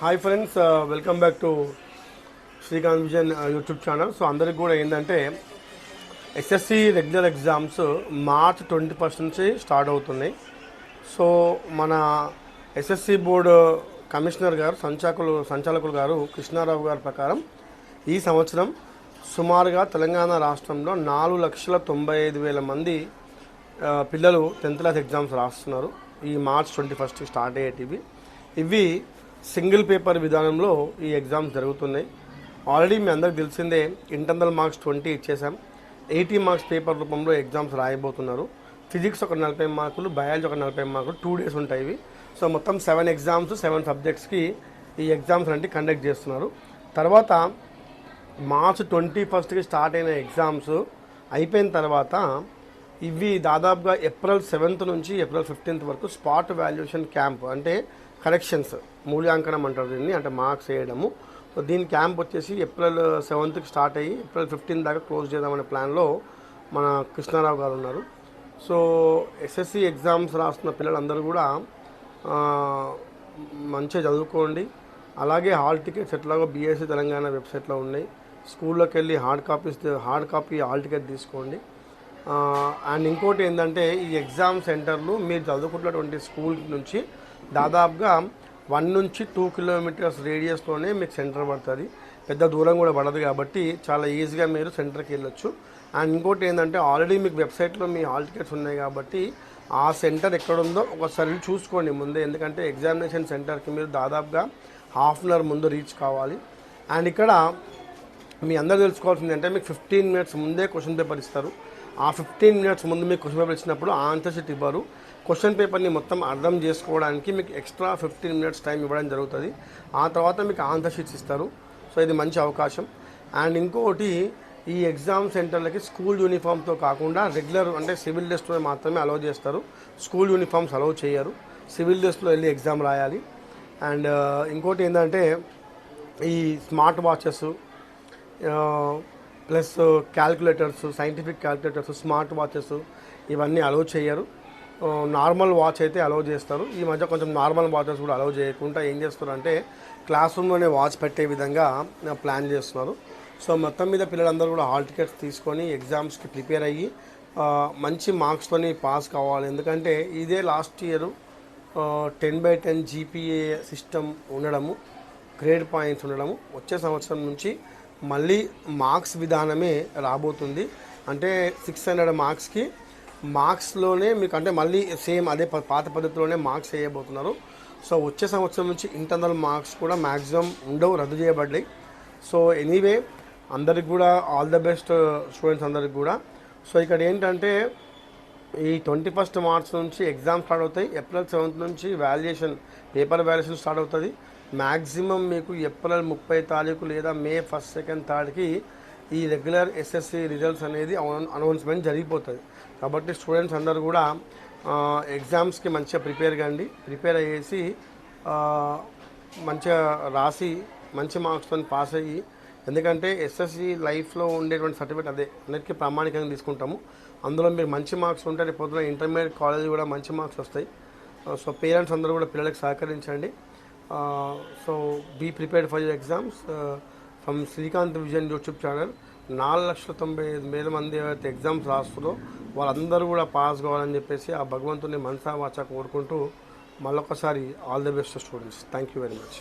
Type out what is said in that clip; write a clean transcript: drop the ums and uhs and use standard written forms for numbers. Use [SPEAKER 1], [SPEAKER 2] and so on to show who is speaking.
[SPEAKER 1] Hi friends, welcome back to Srikanth vision YouTube channel. So అందరికి కూడా ఏంటంటే ఎస్ఎస్సి రెగ్యులర్ ఎగ్జామ్స్ మార్చ్ 21 నుంచి start అవుతున్నాయి. సో మన ఎస్ఎస్సి బోర్డు కమిషనర్ గారు సంచాలకులు గారు కృష్ణారావు గారి ప్రకారం ఈ సంవత్సరం సుమారుగా తెలంగాణ రాష్ట్రంలో 4,95,000 మంది పిల్లలు 10th క్లాస్ ఎగ్జామ్స్ రాస్తున్నారు. ఈ మార్చ్ 21 స్టార్ట్ అయ్యేటివి. ఇవి సింగిల్ పేపర్ విధానంలో ఈ ఎగ్జామ్స్ జరుగుతున్నాయి. ఆల్రెడీ మీ అందరికి తెలిసిందే, ఇంటర్నల్ మార్క్స్ 20 ఇచ్చేసాం. 80 మార్క్స్ పేపర్ రూపంలో ఎగ్జామ్స్ రాయబోతున్నారు. ఫిజిక్స్ ఒక 40 మార్కులు, బయాలజీ ఒక 40 మార్కులు, 2 days ఉంటాయి ఇవి. సో మొత్తం 7 ఎగ్జామ్స్, 7 సబ్జెక్ట్స్కి ఈ ఎగ్జామ్స్ అంటే కండక్ట్ చేస్తున్నారు. తర్వాత మార్చ్ 21కి స్టార్ట్ అయిన ఎగ్జామ్స్ అయిపోయిన తర్వాత ఇవి దాదాపుగా ఏప్రిల్ 7th నుంచి ఏప్రిల్ 15th వరకు స్పాట్ వాల్యుయేషన్ క్యాంప్, అంటే కరెక్షన్స్, మూల్యాంకనం అంటారు దీన్ని, అంటే మార్క్స్ వేయడము. సో దీని క్యాంప్ వచ్చేసి ఏప్రిల్ 7th స్టార్ట్ అయ్యి ఏప్రిల్ 15 దాకా క్లోజ్ చేద్దామనే ప్లాన్లో మన కృష్ణారావు గారు ఉన్నారు. సో ఎస్ఎస్సి ఎగ్జామ్స్ రాస్తున్న పిల్లలందరూ కూడా మంచిగా చదువుకోండి. అలాగే హాల్ టికెట్స్ ఎట్లాగో బీఎస్సీ తెలంగాణ వెబ్సైట్లో ఉన్నాయి. స్కూల్లోకి వెళ్ళి హార్డ్ కాపీ హాల్ టికెట్ తీసుకోండి. అండ్ ఇంకోటి ఏంటంటే, ఈ ఎగ్జామ్ సెంటర్లు మీరు చదువుకున్నటువంటి స్కూల్ నుంచి దాదాపుగా 1 నుంచి 2 kilometers రేడియస్లోనే మీకు సెంటర్ పడుతుంది. పెద్ద దూరం కూడా పడదు కాబట్టి చాలా ఈజీగా మీరు సెంటర్కి వెళ్ళొచ్చు. అండ్ ఇంకోటి ఏంటంటే, ఆల్రెడీ మీకు వెబ్సైట్లో మీ హాల్ టికెట్స్ ఉన్నాయి కాబట్టి ఆ సెంటర్ ఎక్కడుందో ఒకసారి చూసుకోండి ముందే. ఎందుకంటే ఎగ్జామినేషన్ సెంటర్కి మీరు దాదాపుగా ½ hour ముందు రీచ్ కావాలి. అండ్ ఇక్కడ మీ అందరూ తెలుసుకోవాల్సింది అంటే, మీకు 15 minutes ముందే క్వశ్చన్ పేపర్ ఇస్తారు. ఆ 15 minutes ముందు మీకు క్వశ్చన్ పేపర్ ఇచ్చినప్పుడు ఆన్సర్ షీట్ ఇవ్వరు. క్వశ్చన్ పేపర్ని మొత్తం అర్థం చేసుకోవడానికి మీకు ఎక్స్ట్రా 15 minutes టైం ఇవ్వడం జరుగుతుంది. ఆ తర్వాత మీకు ఆన్సర్ షీట్స్ ఇస్తారు. సో ఇది మంచి అవకాశం. అండ్ ఇంకోటి, ఈ ఎగ్జామ్ సెంటర్లకి స్కూల్ యూనిఫామ్తో కాకుండా రెగ్యులర్ అంటే సివిల్ డ్రెస్లో మాత్రమే అలౌ చేస్తారు. స్కూల్ యూనిఫామ్స్ అలౌ చేయరు. సివిల్ డ్రెస్లో వెళ్ళి ఎగ్జామ్ రాయాలి. అండ్ ఇంకోటి ఏంటంటే, ఈ smart watches plus calculators, scientific calculators, smart watches ఇవన్నీ అలౌ చేయరు. నార్మల్ వాచ్ అయితే అలౌ చేస్తారు. ఈ మధ్య కొంచెం నార్మల్ వాచెస్ కూడా అలౌ చేయకుండా ఏం చేస్తారు అంటే, క్లాస్ రూమ్లోనే వాచ్ పెట్టే విధంగా ప్లాన్ చేస్తున్నారు. సో మొత్తం మీద పిల్లలందరూ కూడా హాల్ టికెట్స్ తీసుకొని ఎగ్జామ్స్కి ప్రిపేర్ అయ్యి మంచి మార్క్స్తోని పాస్ కావాలి. ఎందుకంటే ఇదే లాస్ట్ ఇయర్ 10/10 జీపీఏ సిస్టమ్ ఉండడము, గ్రేడ్ పాయింట్స్ ఉండడము. వచ్చే సంవత్సరం నుంచి మళ్ళీ మార్క్స్ విధానమే రాబోతుంది. అంటే 600 మార్క్స్కి మార్క్స్లోనే మీకు అంటే మళ్ళీ సేమ్ అదే పాత పద్ధతిలోనే మార్క్స్ వేయబోతున్నారు. సో వచ్చే సంవత్సరం నుంచి ఇంటర్నల్ మార్క్స్ కూడా మ్యాక్సిమం ఉండవు, రద్దు చేయబడ్డాయి. సో ఎనీవే అందరికి కూడా ఆల్ ద బెస్ట్ స్టూడెంట్స్ అందరికి కూడా. సో ఇక్కడ ఏంటంటే, ఈ 21 మార్చ్ నుంచి ఎగ్జామ్ స్టార్ట్ అవుతాయి. ఏప్రిల్ 7th నుంచి పేపర్ వాల్యుయేషన్ స్టార్ట్ అవుతుంది. మ్యాక్సిమం మీకు ఏప్రిల్ 30 లేదా మే 1, 2, 3కి ఈ రెగ్యులర్ ఎస్ఎస్సి రిజల్ట్స్ అనేది అనౌన్స్మెంట్ జరిగిపోతుంది. కాబట్టి స్టూడెంట్స్ అందరూ కూడా ఎగ్జామ్స్కి మంచిగా ప్రిపేర్ అయ్యేసి మంచిగా రాసి మంచి మార్క్స్తో పాస్ అయ్యి, ఎందుకంటే ఎస్ఎస్సి లైఫ్లో ఉండేటువంటి సర్టిఫికేట్ అదే, అన్నిటికీ ప్రామాణికంగా తీసుకుంటాము. అందులో మీరు మంచి మార్క్స్ ఉంటే రేపు పొద్దున ఇంటర్మీడియట్ కాలేజ్ కూడా మంచి మార్క్స్ వస్తాయి. సో పేరెంట్స్ అందరూ కూడా పిల్లలకి సహకరించండి. So be prepared for your exams from Srikanth vision YouTube channel. 4,95,000 మంది ఎవరైతే ఎగ్జామ్స్ రాస్తున్నారో వాళ్ళందరూ కూడా పాస్ కావాలని చెప్పేసి ఆ భగవంతుని మనసా వాచా కోరుకుంటూ మళ్ళొకసారి all the best students. Thank you very much.